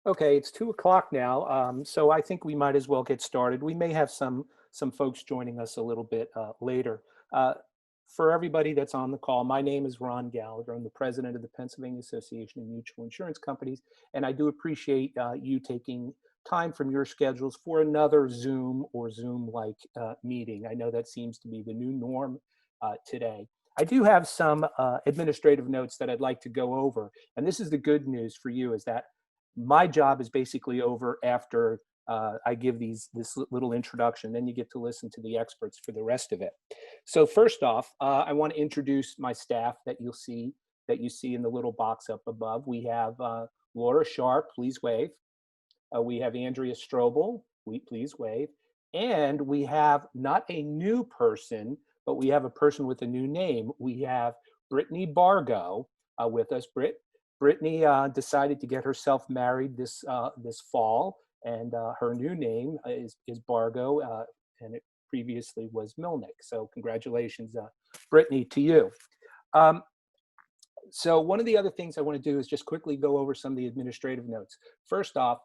Okay, it's 2 o'clock now, so I think we might as well get started. We may have some folks joining us a little bit later. Uh, for everybody that's on the call, my name is Ron Gallagher. I'm the president of the Pennsylvania Association of Mutual Insurance Companies, and I do appreciate you taking time from your schedules for another Zoom or Zoom-like meeting. I know that seems to be the new norm today. I do have some administrative notes that I'd like to go over, and this is the good news for you: is that my job is basically over after I give this little introduction. Then you get to listen to the experts for the rest of it. So first off, I want to introduce my staff that you see in the little box up above. We have Laura Sharp, please wave. We have Andrea Strobel, please wave. And we have not a new person, but we have a person with a new name. We have Brittany Bargo with us. Brittany decided to get herself married this fall, and her new name is Bargo, and it previously was Milnick. So congratulations, Brittany, to you. Um, so one of the other things I want to do is just quickly go over some of the administrative notes. First off,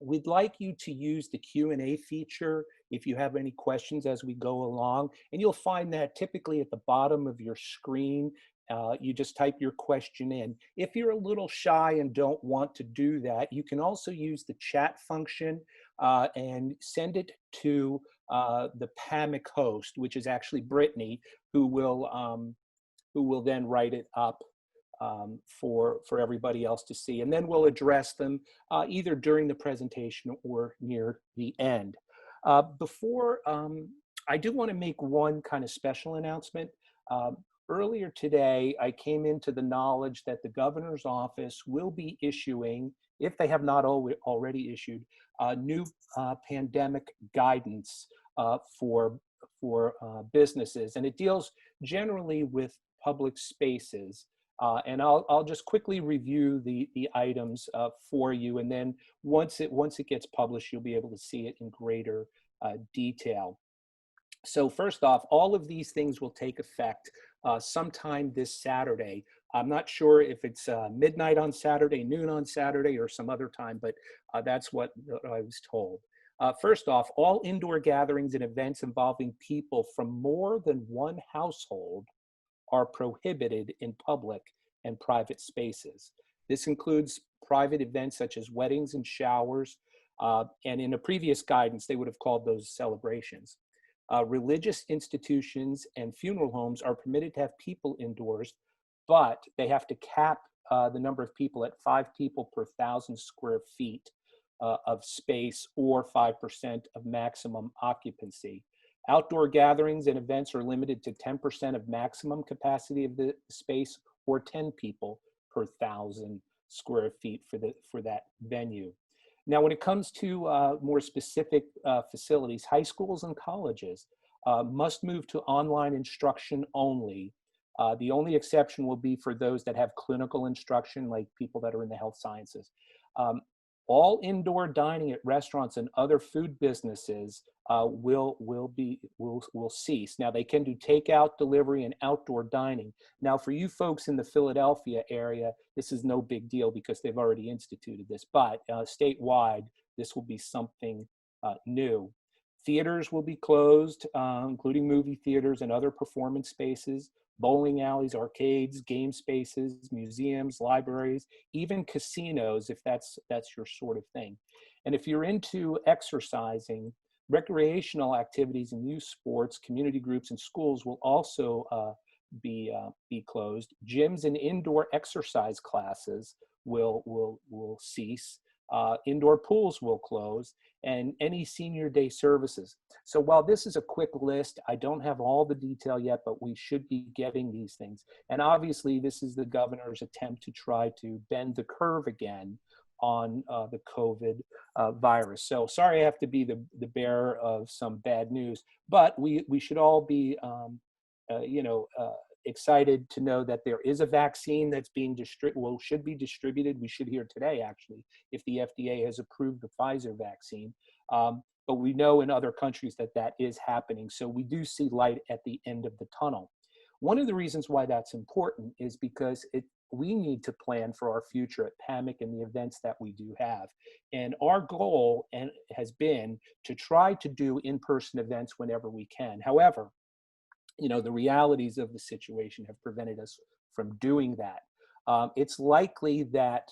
we'd like you to use the Q&A feature if you have any questions as we go along, and you'll find that typically at the bottom of your screen. You just type your question in. If you're a little shy and don't want to do that, you can also use the chat function and send it to the PAMIC host, which is actually Brittany, who will then write it up for everybody else to see. And then we'll address them either during the presentation or near the end. Before, I do want to make one kind of special announcement. Earlier today, I came into the knowledge that the governor's office will be issuing, if they have not already issued, new pandemic guidance for businesses. And it deals generally with public spaces. And I'll just quickly review the items for you, and then once it gets published, you'll be able to see it in greater detail. So first off, all of these things will take effect sometime this Saturday. I'm not sure if it's midnight on Saturday, noon on Saturday, or some other time, but that's what I was told. First off, all indoor gatherings and events involving people from more than one household are prohibited in public and private spaces. This includes private events such as weddings and showers, and in a previous guidance, they would have called those celebrations. Religious institutions and funeral homes are permitted to have people indoors, but they have to cap the number of people at 5 people per 1,000 square feet of space, or 5% of maximum occupancy. Outdoor gatherings and events are limited to 10% of maximum capacity of the space, or 10 people per 1,000 square feet for that venue. Now, when it comes to more specific facilities, high schools and colleges must move to online instruction only. The only exception will be for those that have clinical instruction, like people that are in the health sciences. All indoor dining at restaurants and other food businesses will cease. Now, they can do takeout, delivery, and outdoor dining. Now, for you folks in the Philadelphia area, this is no big deal because they've already instituted this, but statewide, this will be something new. Theaters will be closed, including movie theaters and other performance spaces, bowling alleys, arcades, game spaces, museums, libraries, even casinos, if that's your sort of thing. And if you're into exercising, recreational activities and youth sports, community groups, and schools will also be closed. Gyms and indoor exercise classes will cease. Indoor pools will close, and any senior day services. So while this is a quick list, I don't have all the detail yet, but we should be getting these things. And obviously, this is the governor's attempt to try to bend the curve again on the COVID virus. So sorry I have to be the bearer of some bad news, but we should all be, excited to know that there is a vaccine that's being should be distributed. We should hear today, actually, if the FDA has approved the Pfizer vaccine. but we know in other countries that that is happening. So we do see light at the end of the tunnel. One of the reasons why that's important is because we need to plan for our future at PAMIC and the events that we do have. And our goal has been to try to do in-person events whenever we can. However, the realities of the situation have prevented us from doing that. It's likely that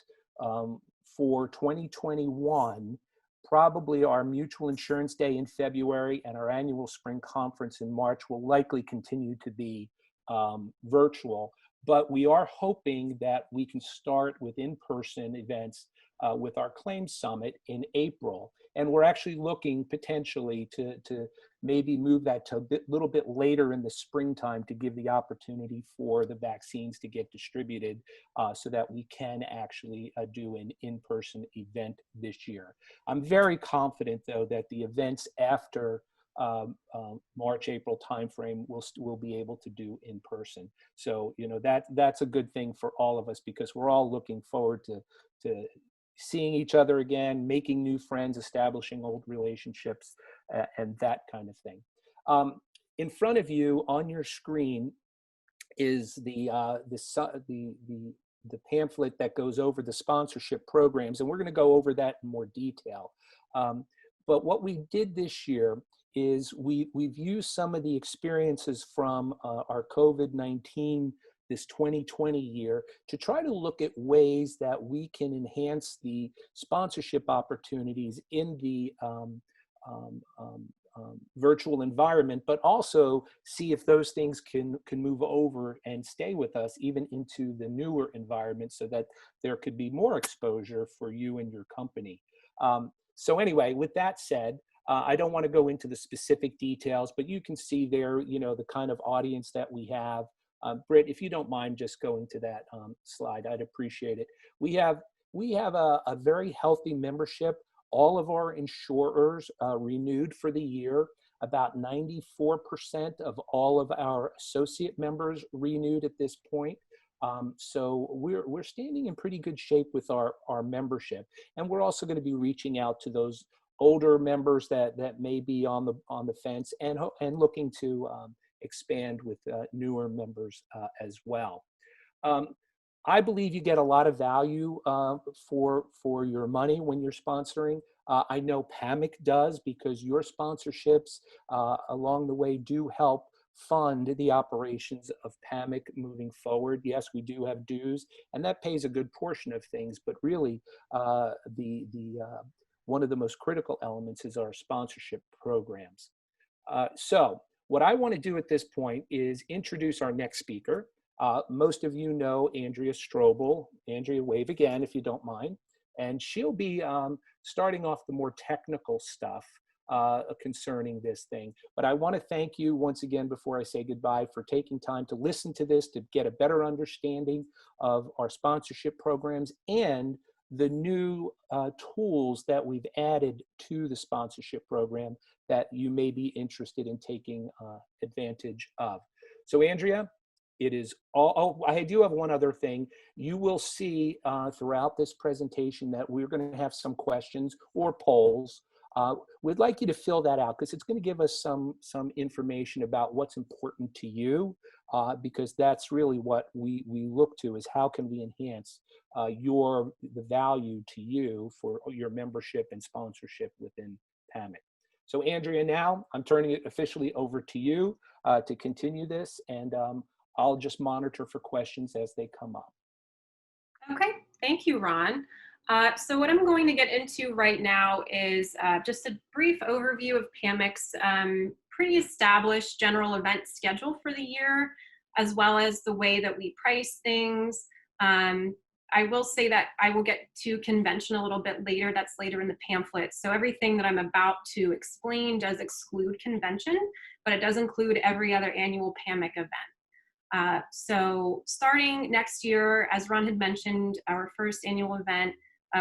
for 2021, probably our mutual insurance day in February and our annual spring conference in March will likely continue to be virtual, but we are hoping that we can start with in-person events with our claims summit in April. And we're actually looking potentially to maybe move that to a little bit later in the springtime to give the opportunity for the vaccines to get distributed so that we can actually do an in-person event this year. I'm very confident, though, that the events after March, April timeframe we'll be able to do in person. So that's a good thing for all of us, because we're all looking forward to seeing each other again, making new friends, establishing old relationships, and that kind of thing. In front of you on your screen is the pamphlet that goes over the sponsorship programs, and we're going to go over that in more detail. But what we did this year is we've used some of the experiences from our COVID-19, this 2020 year, to try to look at ways that we can enhance the sponsorship opportunities in the virtual environment, but also see if those things can move over and stay with us even into the newer environment, so that there could be more exposure for you and your company. So anyway, with that said, I don't want to go into the specific details, but you can see there, the kind of audience that we have. Britt, if you don't mind just going to that slide, I'd appreciate it. We have a very healthy membership. All of our insurers renewed for the year. About 94% of all of our associate members renewed at this point. So we're standing in pretty good shape with our membership, and we're also going to be reaching out to those older members that may be on the fence and looking to expand with newer members as well. I believe you get a lot of value for your money when you're sponsoring. I know PAMIC does, because your sponsorships along the way do help fund the operations of PAMIC moving forward. Yes, we do have dues, and that pays a good portion of things, but really one of the most critical elements is our sponsorship programs. So what I want to do at this point is introduce our next speaker. Most of you know Andrea Strobel. Andrea, wave again if you don't mind. And she'll be starting off the more technical stuff concerning this thing. But I want to thank you once again before I say goodbye for taking time to listen to this, to get a better understanding of our sponsorship programs and the new tools that we've added to the sponsorship program that you may be interested in taking advantage of. So Andrea, it is all, I do have one other thing. You will see throughout this presentation that we're going to have some questions or polls. We'd like you to fill that out, because it's going to give us some information about what's important to you, because that's really what we look to, is how can we enhance the value to you for your membership and sponsorship within PAMIC. So Andrea, now I'm turning it officially over to you to continue this, and I'll just monitor for questions as they come up. Okay, thank you, Ron. So what I'm going to get into right now is just a brief overview of PAMIC's pretty established general event schedule for the year, as well as the way that we price things. I will say that I will get to convention a little bit later. That's later in the pamphlet. So everything that I'm about to explain does exclude convention, but it does include every other annual PAMIC event. So starting next year, as Ron had mentioned, our first annual event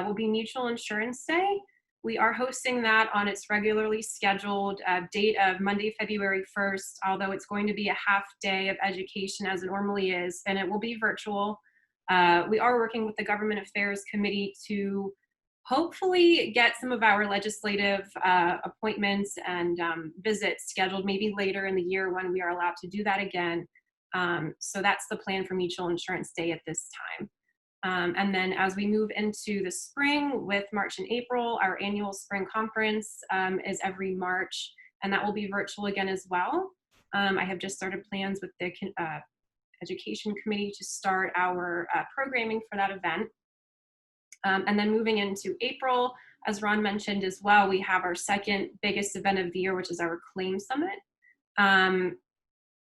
will be Mutual Insurance Day. We are hosting that on its regularly scheduled date of Monday, February 1st, although it's going to be a half day of education as it normally is, and it will be virtual. We are working with the Government Affairs Committee to hopefully get some of our legislative appointments and visits scheduled maybe later in the year when we are allowed to do that again. So that's the plan for Mutual Insurance Day at this time. And then as we move into the spring with March and April, our annual spring conference is every March, and that will be virtual again as well. I have just started plans with the education committee to start our programming for that event. And then moving into April, as Ron mentioned as well, we have our second biggest event of the year, which is our Claim Summit.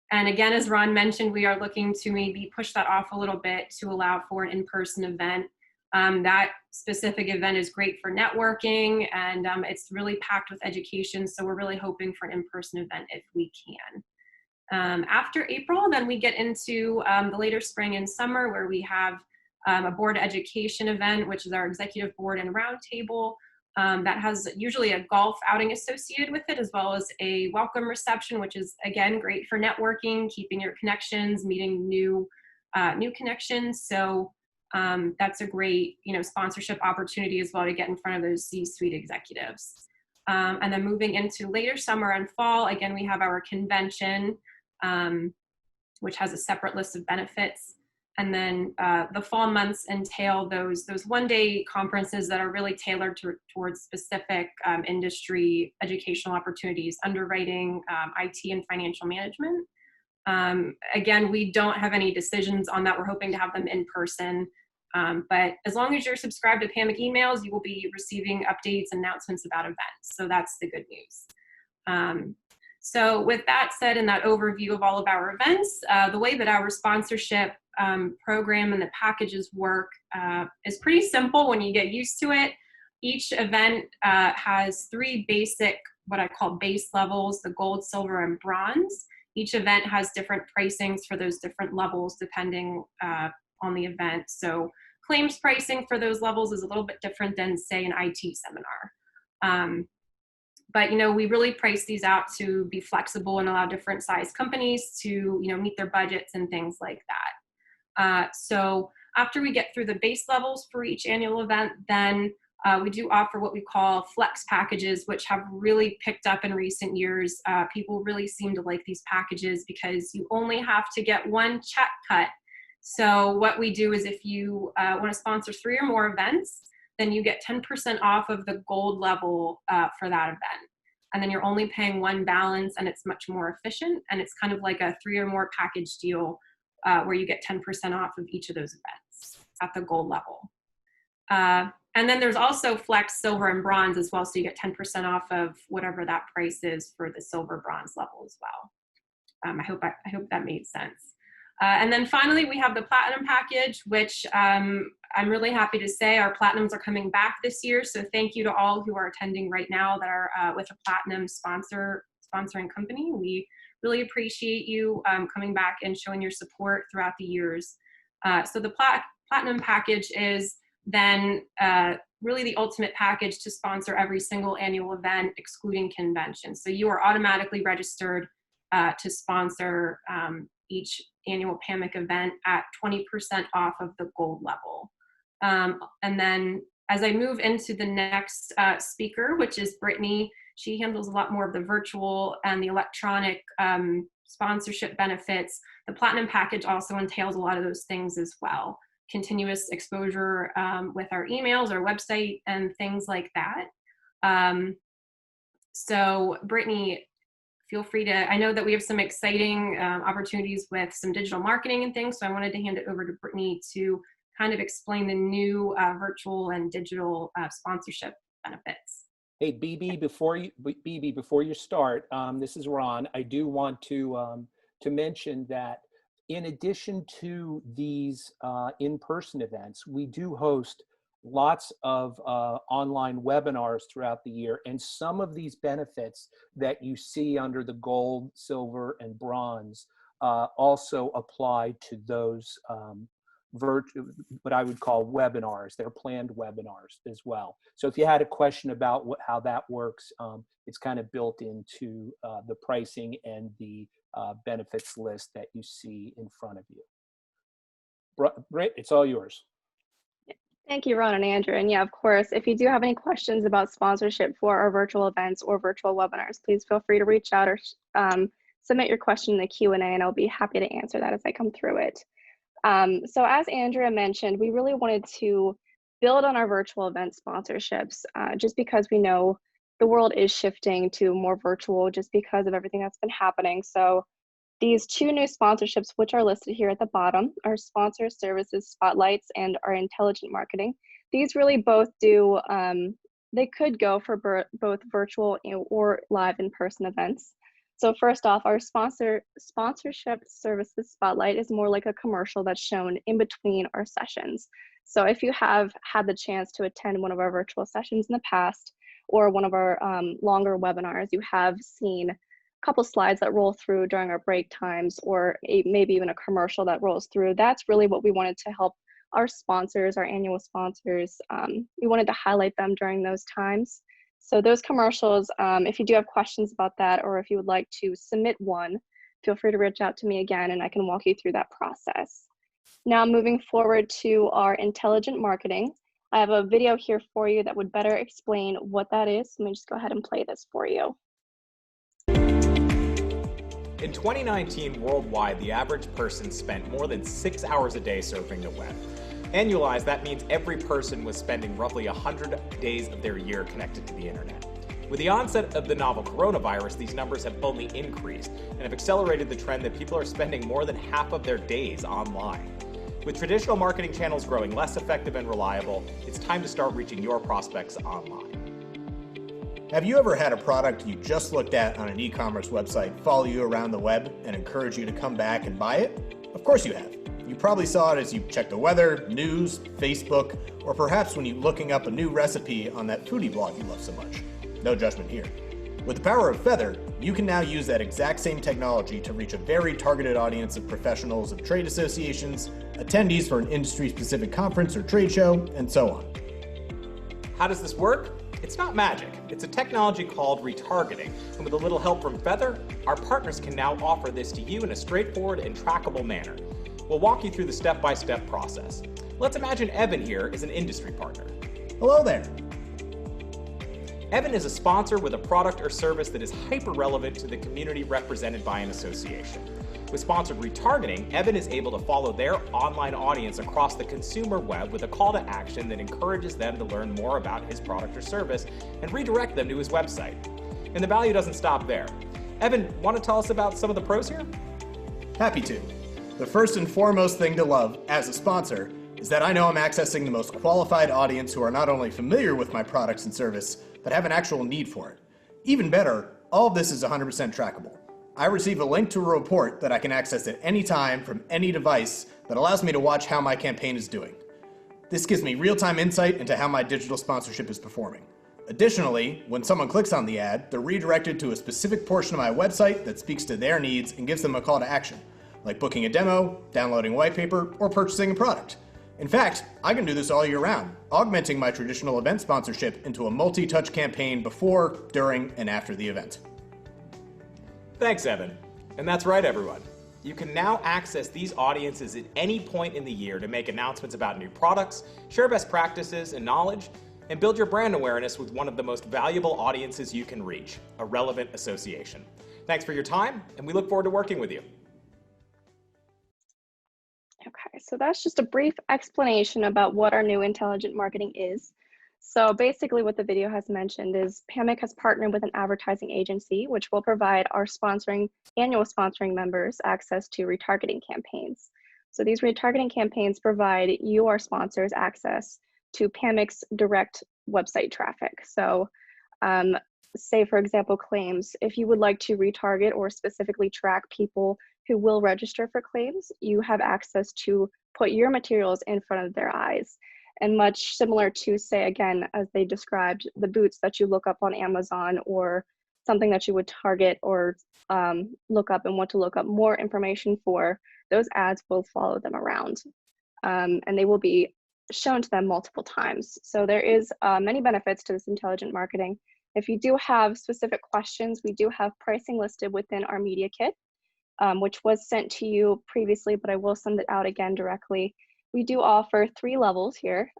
And again, as Ron mentioned, we are looking to maybe push that off a little bit to allow for an in-person event. That specific event is great for networking, and it's really packed with education. So we're really hoping for an in-person event if we can. After April, then we get into the later spring and summer, where we have a board education event, which is our executive board and roundtable. That has usually a golf outing associated with it, as well as a welcome reception, which is, again, great for networking, keeping your connections, meeting new connections. So that's a great, sponsorship opportunity as well to get in front of those C-suite executives. And then moving into later summer and fall, again, we have our convention, which has a separate list of benefits. And then the fall months entail those one-day conferences that are really tailored towards specific industry educational opportunities, underwriting, IT, and financial management. Again, we don't have any decisions on that. We're hoping to have them in person. But as long as you're subscribed to PAMIC emails, you will be receiving updates and announcements about events. So that's the good news. So with that said, and that overview of all of our events, the way that our sponsorship program and the packages work is pretty simple when you get used to it. Each event has three basic, what I call base levels: the gold, silver, and bronze. Each event has different pricings for those different levels depending on the event. So claims pricing for those levels is a little bit different than, say, an IT seminar. But, we really price these out to be flexible and allow different size companies to, meet their budgets and things like that. So after we get through the base levels for each annual event, then we do offer what we call flex packages, which have really picked up in recent years. People really seem to like these packages because you only have to get one check cut. So what we do is, if you want to sponsor 3 or more events, then you get 10% off of the gold level for that event. And then you're only paying one balance, and it's much more efficient. And it's kind of like a 3 or more package deal where you get 10% off of each of those events at the gold level. And then there's also flex, silver, and bronze as well. So you get 10% off of whatever that price is for the silver, bronze level as well. I hope that made sense. And then finally, we have the platinum package, which I'm really happy to say our platinums are coming back this year. So thank you to all who are attending right now that are with a platinum sponsoring company. We really appreciate you coming back and showing your support throughout the years. So the platinum package is then really the ultimate package to sponsor every single annual event, excluding conventions. So you are automatically registered to sponsor each annual PAMIC event at 20% off of the gold level. And then as I move into the next speaker, which is Brittany, she handles a lot more of the virtual and the electronic sponsorship benefits. The platinum package also entails a lot of those things as well. Continuous exposure with our emails, our website, and things like that. So Brittany, feel free to, I know that we have some exciting opportunities with some digital marketing and things, so I wanted to hand it over to Brittany to kind of explain the new virtual and digital sponsorship benefits. Hey, BB, before you start, this is Ron. I do want to mention that in addition to these in-person events, we do host lots of online webinars throughout the year, and some of these benefits that you see under the gold, silver, and bronze also apply to those what I would call webinars. They're planned webinars as well. So if you had a question about how that works, it's kind of built into the pricing and the benefits list that you see in front of you. Britt, it's all yours. Thank you, Ron and Andrew. And yeah, of course, if you do have any questions about sponsorship for our virtual events or virtual webinars, please feel free to reach out or submit your question in the Q&A, and I'll be happy to answer that as I come through it. So as Andrea mentioned, we really wanted to build on our virtual event sponsorships just because we know the world is shifting to more virtual just because of everything that's been happening. So these two new sponsorships, which are listed here at the bottom, are sponsor services spotlights and our intelligent marketing. These really both do, they could go for both virtual or live in-person events. So first off, our sponsorship services spotlight is more like a commercial that's shown in between our sessions. So if you have had the chance to attend one of our virtual sessions in the past or one of our longer webinars, you have seen couple slides that roll through during our break times, or maybe even a commercial that rolls through. That's really what we wanted to help our sponsors, our annual sponsors. We wanted to highlight them during those times. So those commercials, if you do have questions about that, or if you would like to submit one, feel free to reach out to me again and I can walk you through that process. Now moving forward to our intelligent marketing, I have a video here for you that would better explain what that is. Let me just go ahead and play this for you. In 2019, worldwide, the average person spent more than 6 hours a day surfing the web. Annualized, that means every person was spending roughly 100 days of their year connected to the internet. With the onset of the novel coronavirus, these numbers have only increased and have accelerated the trend that people are spending more than half of their days online. With traditional marketing channels growing less effective and reliable, it's time to start reaching your prospects online. Have you ever had a product you just looked at on an e-commerce website follow you around the web and encourage you to come back and buy it? Of course you have. You probably saw it as you checked the weather, news, Facebook, or perhaps when you're looking up a new recipe on that foodie blog you love so much. No judgment here. With the power of Feather, you can now use that exact same technology to reach a very targeted audience of professionals of trade associations, attendees for an industry-specific conference or trade show, and so on. How does this work? It's not magic. It's a technology called retargeting, and with a little help from Feather, our partners can now offer this to you in a straightforward and trackable manner. We'll walk you through the step-by-step process. Let's imagine Evan here is an industry partner. Hello there. Evan is a sponsor with a product or service that is hyper-relevant to the community represented by an association. With sponsored retargeting, Evan is able to follow their online audience across the consumer web with a call to action that encourages them to learn more about his product or service and redirect them to his website. And the value doesn't stop there. Evan, want to tell us about some of the pros here? Happy to. The first and foremost thing to love as a sponsor is that I know I'm accessing the most qualified audience who are not only familiar with my products and service, but have an actual need for it. Even better, all of this is 100% trackable. I receive a link to a report that I can access at any time from any device that allows me to watch how my campaign is doing. This gives me real-time insight into how my digital sponsorship is performing. Additionally, when someone clicks on the ad, they're redirected to a specific portion of my website that speaks to their needs and gives them a call to action, like booking a demo, downloading a white paper, or purchasing a product. In fact, I can do this all year round, augmenting my traditional event sponsorship into a multi-touch campaign before, during, and after the event. Thanks, Evan. And that's right, everyone. You can now access these audiences at any point in the year to make announcements about new products, share best practices and knowledge, and build your brand awareness with one of the most valuable audiences you can reach, a relevant association. Thanks for your time, and we look forward to working with you. Okay, so that's just a brief explanation about what our new intelligent marketing is. So basically what the video has mentioned is PAMIC has partnered with an advertising agency, which will provide our annual sponsoring members access to retargeting campaigns. So these retargeting campaigns provide you, our sponsors, access to PAMIC's direct website traffic. So say, for example, claims. If you would like to retarget or specifically track people who will register for claims, you have access to put your materials in front of their eyes. And much similar to, say, again, as they described, the boots that you look up on Amazon or something that you would target or look up and want to look up more information for, those ads will follow them around. And they will be shown to them multiple times. So there is many benefits to this intelligent marketing. If you do have specific questions, we do have pricing listed within our media kit, which was sent to you previously, but I will send it out again directly. We do offer 3 levels here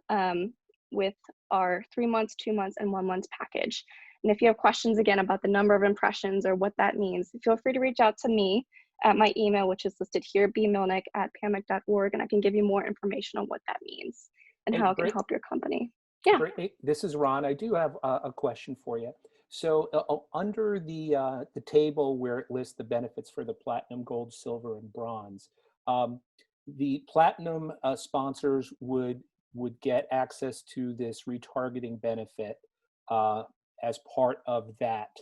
with our 3 months, 2 months, and 1 month package. And if you have questions again about the number of impressions or what that means, feel free to reach out to me at my email, which is listed here, bmilnick@pamic.org, and I can give you more information on what that means and Hey, how it can help your company. Yeah. Brittany, this is Ron. I do have a question for you. So under the table where it lists the benefits for the platinum, gold, silver, and bronze, um, the platinum sponsors would get access to this retargeting benefit as part of that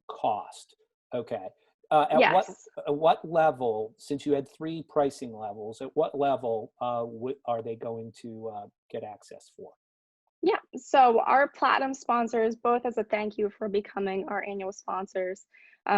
cost. Okay. Yes. At what level, since you had 3 pricing levels, at what level are they going to get access for? Yeah, so our platinum sponsors, both as a thank you for becoming our annual sponsors,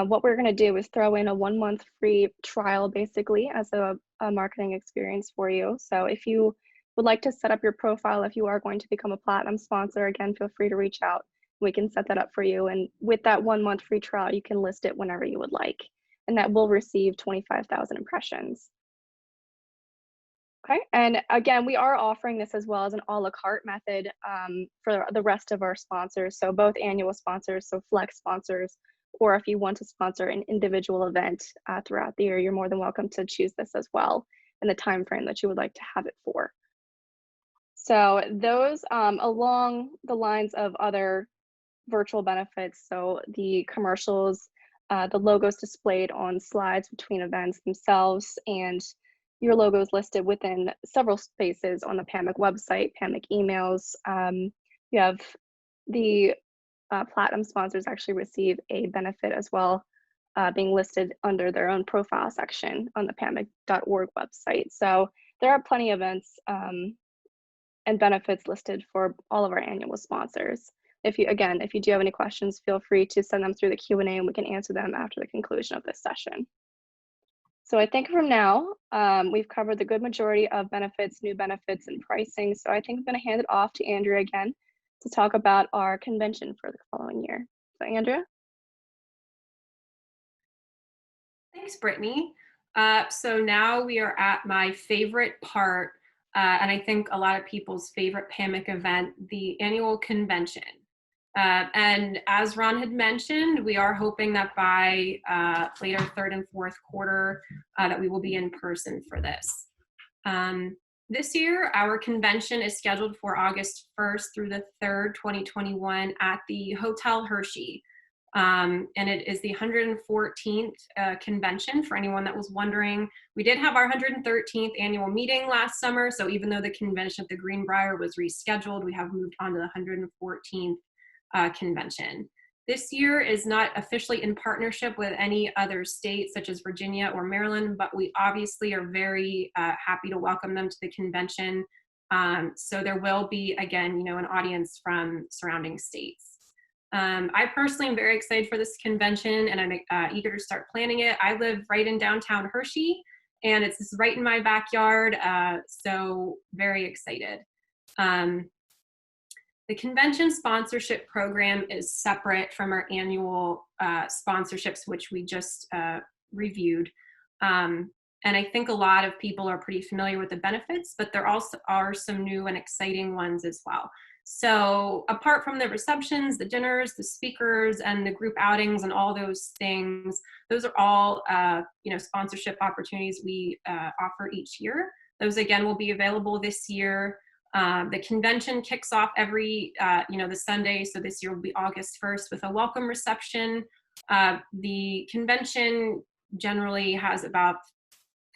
what we're going to do is throw in a 1 month free trial basically as a marketing experience for you. So if you would like to set up your profile, if you are going to become a platinum sponsor, again, feel free to reach out. We can set that up for you. And with that 1 month free trial, you can list it whenever you would like. And that will receive 25,000 impressions. Okay, and again, we are offering this as well as an a la carte method for the rest of our sponsors. So both annual sponsors, so flex sponsors, or if you want to sponsor an individual event throughout the year, you're more than welcome to choose this as well in the time frame that you would like to have it for. So those along the lines of other virtual benefits, so the commercials, the logos displayed on slides between events themselves, and your logo is listed within several spaces on the PAMIC website, PAMIC emails. You have the platinum sponsors actually receive a benefit as well, being listed under their own profile section on the pamic.org website. So there are plenty of events and benefits listed for all of our annual sponsors. If you do have any questions, feel free to send them through the Q&A and we can answer them after the conclusion of this session. So I think from now, we've covered the good majority of benefits, new benefits, and pricing. So I think I'm going to hand it off to Andrea again to talk about our convention for the following year. So Andrea? Thanks, Brittany. So now we are at my favorite part, and I think a lot of people's favorite PAMIC event, the annual convention. And as Ron had mentioned, we are hoping that by later third and fourth quarter that we will be in person for this. This year, our convention is scheduled for August 1st through the 3rd, 2021 at the Hotel Hershey. And it is the 114th convention, for anyone that was wondering. We did have our 113th annual meeting last summer, so even though the convention at the Greenbrier was rescheduled, we have moved on to the 114th convention. This year is not officially in partnership with any other states such as Virginia or Maryland, but we obviously are very happy to welcome them to the convention. So there will be, again, an audience from surrounding states. I personally am very excited for this convention, and I'm eager to start planning it. I live right in downtown Hershey, and it's right in my backyard, so very excited. The convention sponsorship program is separate from our annual sponsorships, which we just reviewed. And I think a lot of people are pretty familiar with the benefits, but there also are some new and exciting ones as well. So apart from the receptions, the dinners, the speakers, and the group outings and all those things, those are all sponsorship opportunities we offer each year. Those again will be available this year. The convention kicks off every, the Sunday. So this year will be August 1st with a welcome reception. The convention generally has about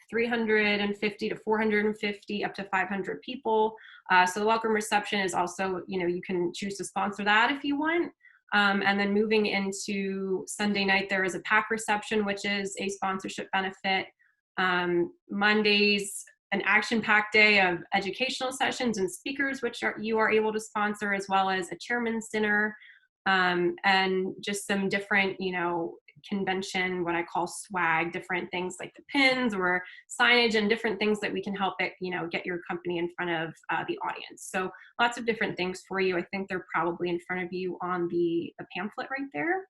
350 to 450 up to 500 people. So the welcome reception is also, you can choose to sponsor that if you want. And then moving into Sunday night, there is a pack reception, which is a sponsorship benefit. Mondays, an action-packed day of educational sessions and speakers, which you are able to sponsor, as well as a chairman's dinner, and just some different, convention, what I call swag, different things like the pins or signage and different things that we can help it, get your company in front of the audience. So lots of different things for you. I think they're probably in front of you on the pamphlet right there.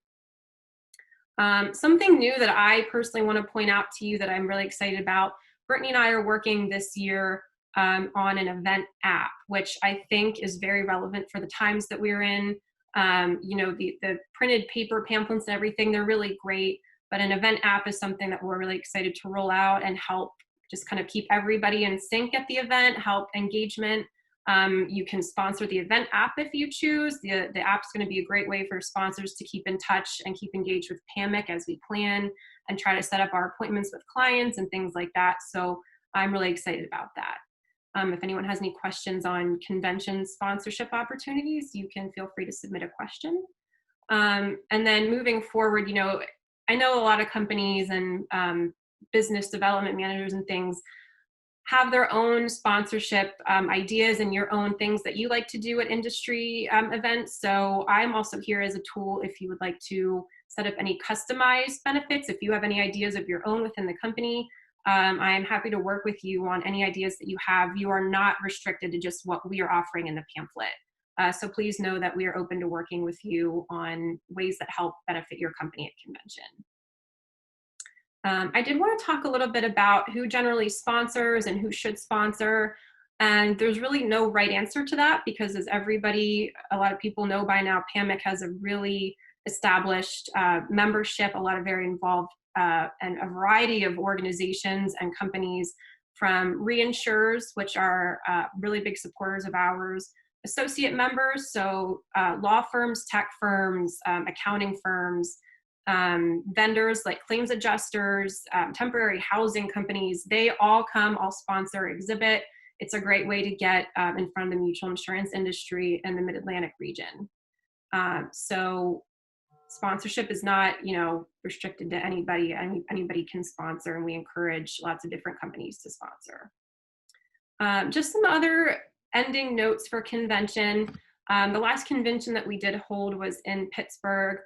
Something new that I personally want to point out to you that I'm really excited about. Brittany and I are working this year on an event app, which I think is very relevant for the times that we're in. You know, the printed paper pamphlets and everything, they're really great, but an event app is something that we're really excited to roll out and help just kind of keep everybody in sync at the event, help engagement. You can sponsor the event app if you choose. The app's going to be a great way for sponsors to keep in touch and keep engaged with PAMIC as we plan and try to set up our appointments with clients and things like that. So I'm really excited about that. If anyone has any questions on convention sponsorship opportunities, you can feel free to submit a question. And then moving forward, you know, I know a lot of companies and business development managers and things have their own sponsorship ideas and your own things that you like to do at industry events. So I'm also here as a tool if you would like to set up any customized benefits. If you have any ideas of your own within the company, I am happy to work with you on any ideas that you have. You are not restricted to just what we are offering in the pamphlet. So please know that we are open to working with you on ways that help benefit your company at convention. I did want to talk a little bit about who generally sponsors and who should sponsor. And there's really no right answer to that because as everybody, a lot of people know by now, PAMIC has a really established membership, a lot of very involved and a variety of organizations and companies from reinsurers, which are really big supporters of ours, associate members, so law firms, tech firms, accounting firms, vendors like claims adjusters, temporary housing companies, they all sponsor exhibit. It's a great way to get in front of the mutual insurance industry in the Mid-Atlantic region. So sponsorship is not, you know, restricted to anybody. Anybody can sponsor, and we encourage lots of different companies to sponsor. Just some other ending notes for convention. The last convention that we did hold was in Pittsburgh.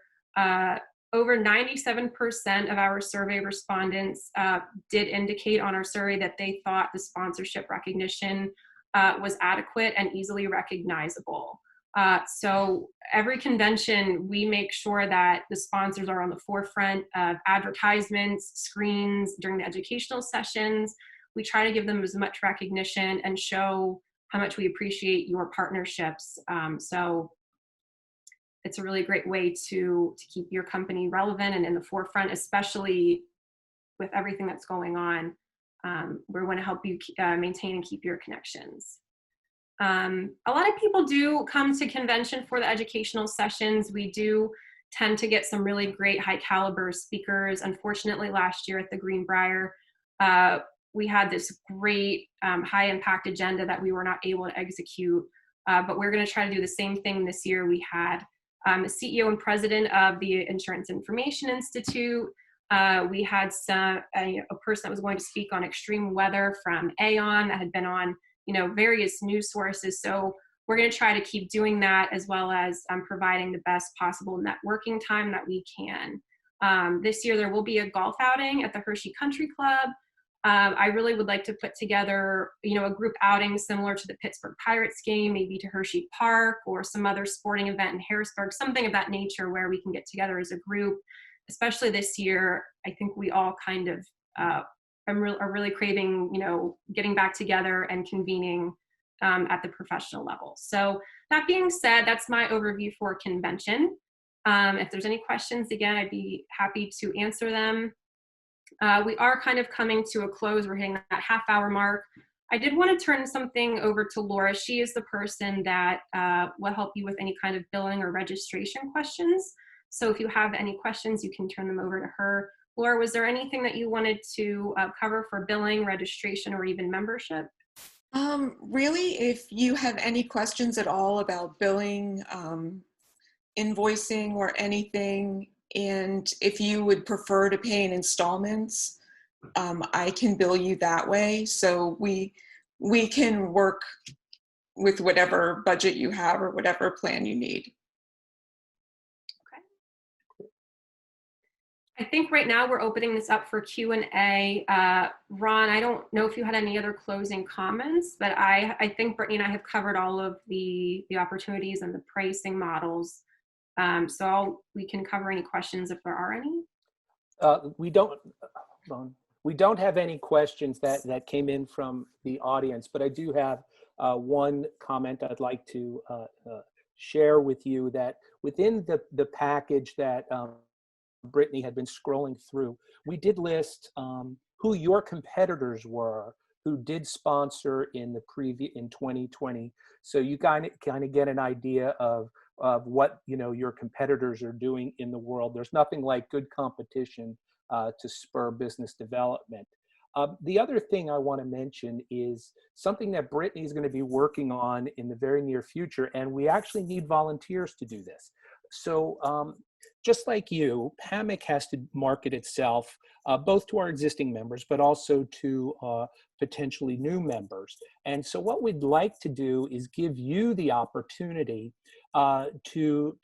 Over 97% of our survey respondents did indicate on our survey that they thought the sponsorship recognition was adequate and easily recognizable. So every convention, we make sure that the sponsors are on the forefront of advertisements, screens during the educational sessions. We try to give them as much recognition and show how much we appreciate your partnerships. So it's a really great way to keep your company relevant and in the forefront, especially with everything that's going on. We want to help you maintain and keep your connections. A lot of people do come to convention for the educational sessions. We do tend to get some really great high caliber speakers. Unfortunately, last year at the Greenbrier, we had this great high impact agenda that we were not able to execute, but we're going to try to do the same thing this year. We had the CEO and president of the Insurance Information Institute. We had a person that was going to speak on extreme weather from Aon that had been on, you know, various news sources. So we're going to try to keep doing that as well as providing the best possible networking time that we can. This year there will be a golf outing at the Hershey Country Club. I really would like to put together, you know, a group outing similar to the Pittsburgh Pirates game, maybe to Hershey Park or some other sporting event in Harrisburg, something of that nature where we can get together as a group. Especially this year, I think we all kind of are really craving, you know, getting back together and convening at the professional level. So that being said, that's my overview for convention. If there's any questions, again, I'd be happy to answer them. We are kind of coming to a close. We're hitting that half-hour mark. I did want to turn something over to Laura. She is the person that will help you with any kind of billing or registration questions. So if you have any questions, you can turn them over to her. Laura, was there anything that you wanted to cover for billing, registration, or even membership? Really, if you have any questions at all about billing, invoicing, or anything, and if you would prefer to pay in installments, I can bill you that way. So we can work with whatever budget you have or whatever plan you need. I think right now we're opening this up for Q&A. Ron, I don't know if you had any other closing comments, but I think Brittany and I have covered all of the opportunities and the pricing models. So we can cover any questions if there are any. We don't, Ron, we don't have any questions that came in from the audience, but I do have one comment I'd like to share with you, that within the package that Brittany had been scrolling through, we did list who your competitors were who did sponsor in 2020. So you kind of get an idea of what your competitors are doing in the world. There's nothing like good competition to spur business development. The other thing I want to mention is something that Brittany is going to be working on in the very near future, and we actually need volunteers to do this. So just like you, PAMIC has to market itself both to our existing members, but also to potentially new members. And so what we'd like to do is give you the opportunity to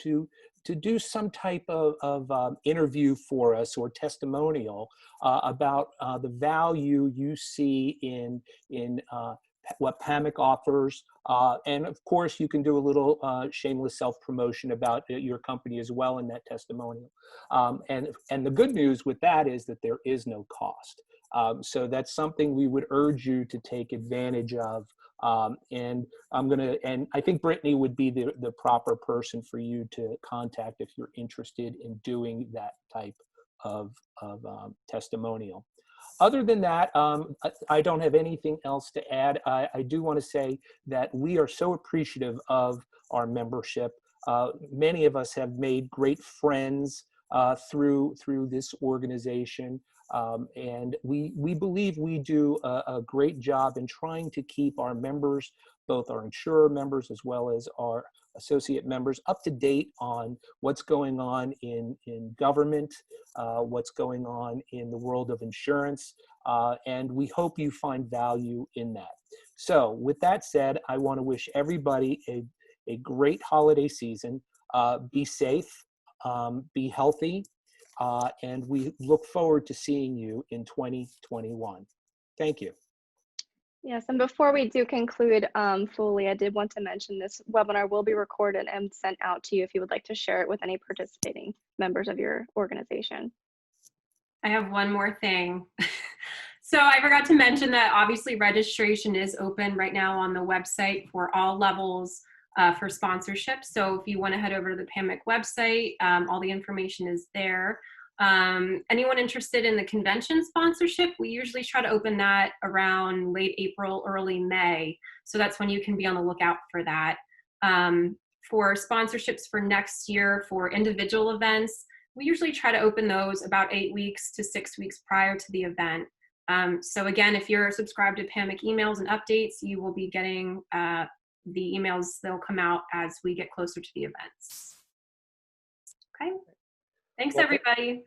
do some type of interview for us, or testimonial about the value you see in what PAMIC offers. And of course, you can do a little shameless self-promotion about your company as well in that testimonial. And the good news with that is that there is no cost. So that's something we would urge you to take advantage of. And I think Brittany would be the proper person for you to contact if you're interested in doing that type of testimonial. Other than that, I don't have anything else to add. I do want to say that we are so appreciative of our membership. Many of us have made great friends through this organization. And we believe we do a great job in trying to keep our members, both our insurer members as well as our associate members, up to date on what's going on in government, what's going on in the world of insurance, and we hope you find value in that. So with that said, I want to wish everybody a great holiday season. Be safe, be healthy, and we look forward to seeing you in 2021. Thank you. Yes, and before we do conclude fully, I did want to mention this webinar will be recorded and sent out to you if you would like to share it with any participating members of your organization. I have one more thing. So I forgot to mention that obviously registration is open right now on the website for all levels for sponsorship. So if you want to head over to the PAMIC website, all the information is there. Anyone interested in the convention sponsorship, we usually try to open that around late April, early May. So that's when you can be on the lookout for that. For sponsorships for next year for individual events, we usually try to open those about 8 weeks to 6 weeks prior to the event. So again, if you're subscribed to PAMIC emails and updates, you will be getting the emails. They'll come out as we get closer to the events. Okay. Thanks, everybody.